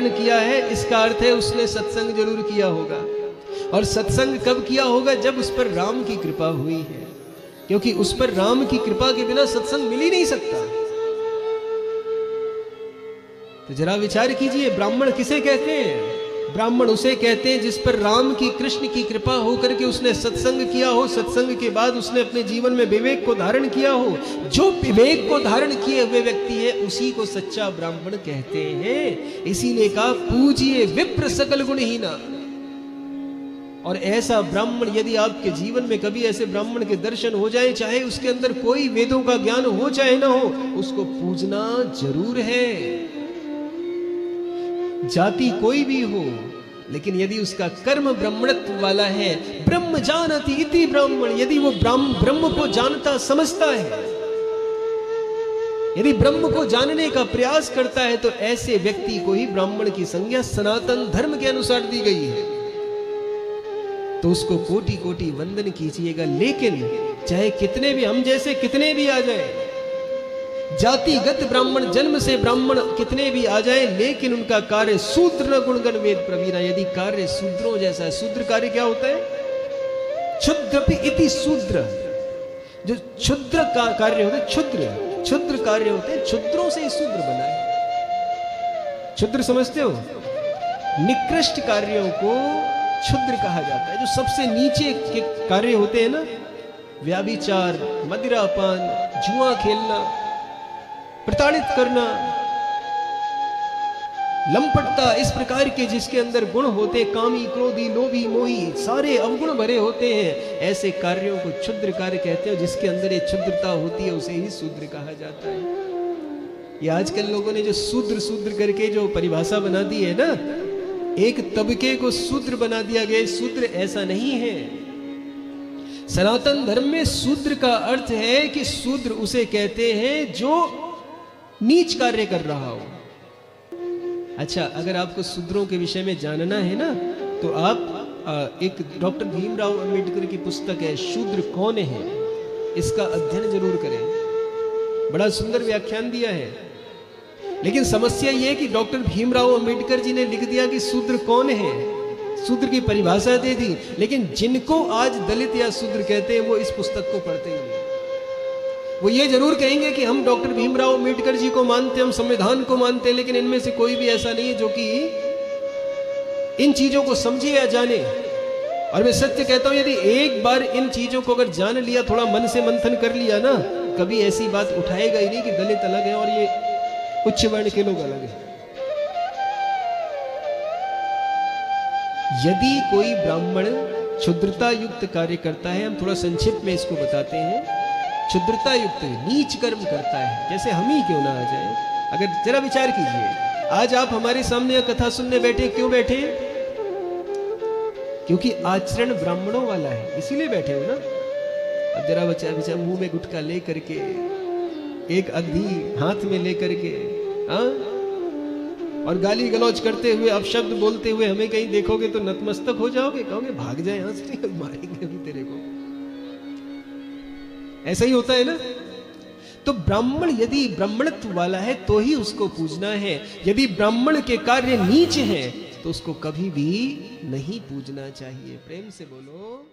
धारण किया है, इसका अर्थ है उसने सत्संग जरूर किया होगा। और सत्संग कब किया होगा? जब उस पर राम की कृपा हुई है, क्योंकि उस पर राम की कृपा के बिना सत्संग मिल ही नहीं सकता। तो जरा विचार कीजिए, ब्राह्मण किसे कहते हैं? ब्राह्मण उसे कहते हैं जिस पर राम की, कृष्ण की कृपा होकर के उसने सत्संग किया हो, सत्संग के बाद उसने अपने जीवन में विवेक को धारण किया हो। जो विवेक को धारण किए हुए व्यक्ति है उसी को सच्चा ब्राह्मण कहते हैं। इसीलिए कहा पूजिए विप्र सकल गुणहीना। और ऐसा ब्राह्मण यदि आपके जीवन में कभी ऐसे ब्राह्मण के दर्शन हो जाए, चाहे उसके अंदर कोई वेदों का ज्ञान हो चाहे ना हो, उसको पूजना जरूर है। जाति कोई भी हो, लेकिन यदि उसका कर्म ब्राह्मणत्व वाला है, ब्रह्म जानति इति ब्राह्मण, यदि वो ब्रह्म को जानता समझता है, यदि ब्रह्म को जानने का प्रयास करता है, तो ऐसे व्यक्ति को ही ब्राह्मण की संज्ञा सनातन धर्म के अनुसार दी गई है। तो उसको कोटि कोटि वंदन कीजिएगा। लेकिन चाहे कितने भी, हम जैसे कितने भी आ जाए, जातिगत ब्राह्मण, जन्म से ब्राह्मण कितने भी आ जाए, लेकिन उनका कार्य शूद्र न गुणगण वेद प्रवीणा। यदि कार्य शूद्रों जैसा है, शूद्र कार्य क्या होता है? क्षुद्रपि इति शूद्र। जो क्षुद्र का कार्य होता है, क्षुद्र कार्य होते हैं, क्षुद्रों से शूद्र बना है। क्षुद्र समझते हो? निकृष्ट कार्यों को क्षुद्र कहा जाता है। जो सबसे नीचे के कार्य होते हैं ना, व्याभिचार, मदिरापान, जुआ खेलना, प्रताड़ित करना, लंपटता, इस प्रकार के जिसके अंदर गुण होते, कामी, क्रोधी, लोभी, मोही, सारे अवगुण भरे होते हैं, ऐसे कार्यों को क्षुद्र कार्य कहते हैं। जिसके अंदर ये क्षुद्रता होती है उसे ही शूद्र कहा जाता है। ये आजकल लोगों ने जो शूद्र करके जो परिभाषा बना दी है ना, एक तबके को शूद्र बना दिया गया। शूद्र ऐसा नहीं है। सनातन धर्म में शूद्र का अर्थ है कि शूद्र उसे कहते हैं जो नीच कार्य कर रहा हो। अच्छा, अगर आपको शूद्रों के विषय में जानना है ना, तो आप एक डॉक्टर भीमराव अंबेडकर की पुस्तक है शूद्र कौन है, इसका अध्ययन जरूर करें। बड़ा सुंदर व्याख्यान दिया है। लेकिन समस्या यह है कि डॉक्टर भीमराव अंबेडकर जी ने लिख दिया कि शूद्र कौन है, शूद्र की परिभाषा दे दी, लेकिन जिनको आज दलित या शूद्र कहते हैं वो इस पुस्तक को पढ़ते ही नहीं। वो ये जरूर कहेंगे कि हम डॉक्टर भीमराव अंबेडकर जी को मानते, हम संविधान को मानते हैं, लेकिन इनमें से कोई भी ऐसा नहीं है जो कि इन चीजों को समझे या जाने। और मैं सत्य कहता हूं, यदि एक बार इन चीजों को अगर जान लिया, थोड़ा मन से मंथन कर लिया ना, कभी ऐसी बात उठाएगा ही नहीं कि दलित अलग है और ये उच्च वर्ण के लोग अलग हैं। यदि कोई ब्राह्मण क्षुद्रता युक्त कार्य करता है, हम थोड़ा संक्षिप्त में इसको बताते हैं, क्षुद्रता युक्त नीच कर्म करता है, जैसे हम ही क्यों ना आ जाए। अगर जरा विचार कीजिए, आज आप हमारे सामने कथा सुनने बैठे, क्यों बैठे? क्योंकि आचरण ब्राह्मणों वाला है, इसीलिए बैठे हो ना। अब जरा बच्चा मुंह में गुटखा ले करके, एक अग्धि हाथ में लेकर के, और गाली गलौज करते हुए, अपशब्द बोलते हुए हमें कहीं देखोगे तो नतमस्तक हो जाओगे, कहोगे भाग जाए यहां से, मारेंगे अभी तेरे को। ऐसा ही होता है ना। तो ब्राह्मण यदि ब्राह्मणत्व वाला है तो ही उसको पूजना है। यदि ब्राह्मण के कार्य नीच हैं तो उसको कभी भी नहीं पूजना चाहिए। प्रेम से बोलो।